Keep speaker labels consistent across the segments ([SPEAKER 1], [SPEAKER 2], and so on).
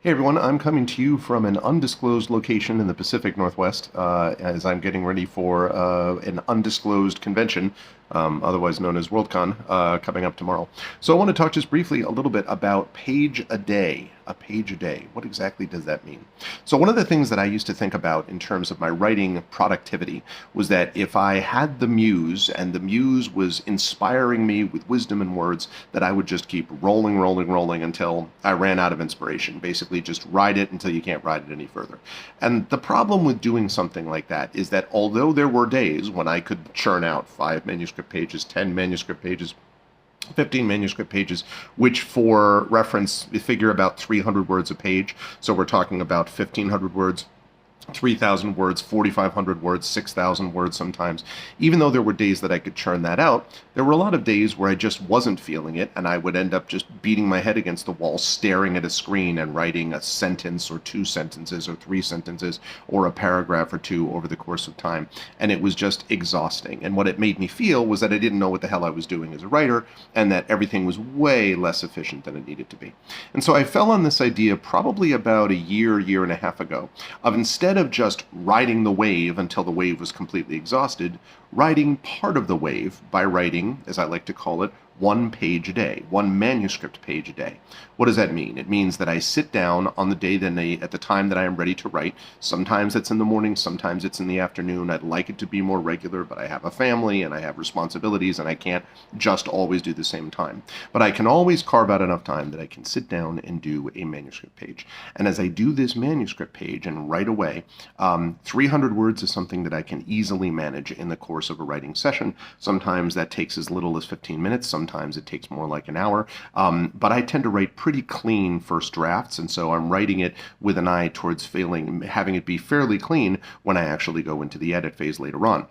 [SPEAKER 1] Hey everyone, I'm coming to you from an undisclosed location in the Pacific Northwest as I'm getting ready for an undisclosed convention, otherwise known as Worldcon, coming up tomorrow. So I want to talk just briefly a little bit about page a day. A page a day. What exactly does that mean? So one of the things that I used to think about in terms of my writing productivity was that if I had the muse and the muse was inspiring me with wisdom and words, that I would just keep rolling until I ran out of inspiration. Basically, just ride it until you can't ride it any further. And the problem with doing something like that is that although there were days when I could churn out 5 manuscript pages, 10 manuscript pages, 15 manuscript pages, which for reference figure about 300 words a page. So we're talking about 1,500 words, 3,000 words, 4,500 words, 6,000 words sometimes. Even though there were days that I could churn that out, there were a lot of days where I just wasn't feeling it, and I would end up just beating my head against the wall, staring at a screen and writing a sentence or two sentences or three sentences or a paragraph or two over the course of time. And it was just exhausting. And what it made me feel was that I didn't know what the hell I was doing as a writer, and that everything was way less efficient than it needed to be. And so I fell on this idea probably about a year and a half ago, of instead of just riding the wave until the wave was completely exhausted, riding part of the wave by writing, as I like to call it, 1 page a day, 1 manuscript page a day. What does that mean? It means that I sit down on the day at the time that I am ready to write. Sometimes it's in the morning, sometimes it's in the afternoon. I'd like it to be more regular, but I have a family and I have responsibilities and I can't just always do the same time. But I can always carve out enough time that I can sit down and do a manuscript page. And as I do this manuscript page and right away, 300 words is something that I can easily manage in the course of a writing session. Sometimes that takes as little as 15 minutes. Sometimes it takes more like an hour, but I tend to write pretty clean first drafts, and so I'm writing it with an eye towards having it be fairly clean when I actually go into the edit phase later on.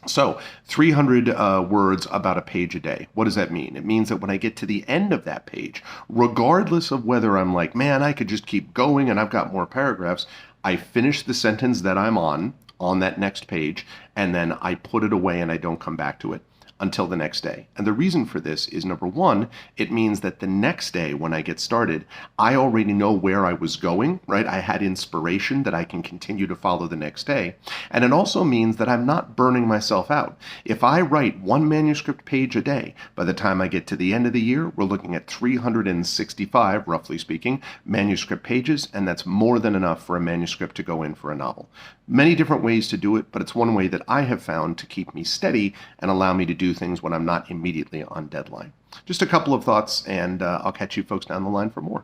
[SPEAKER 1] So 300 words about a page a day. What does that mean? It means that when I get to the end of that page, regardless of whether I'm like, man, I could just keep going and I've got more paragraphs, I finish the sentence that I'm on that next page, and then I put it away and I don't come back to it until the next day. And the reason for this is, number one, it means that the next day when I get started, I already know where I was going, right? I had inspiration that I can continue to follow the next day. And it also means that I'm not burning myself out. If I write 1 manuscript page a day, by the time I get to the end of the year, we're looking at 365, roughly speaking, manuscript pages, and that's more than enough for a manuscript to go in for a novel. Many different ways to do it, but it's one way that I have found to keep me steady and allow me to do things when I'm not immediately on deadline. Just a couple of thoughts, and I'll catch you folks down the line for more.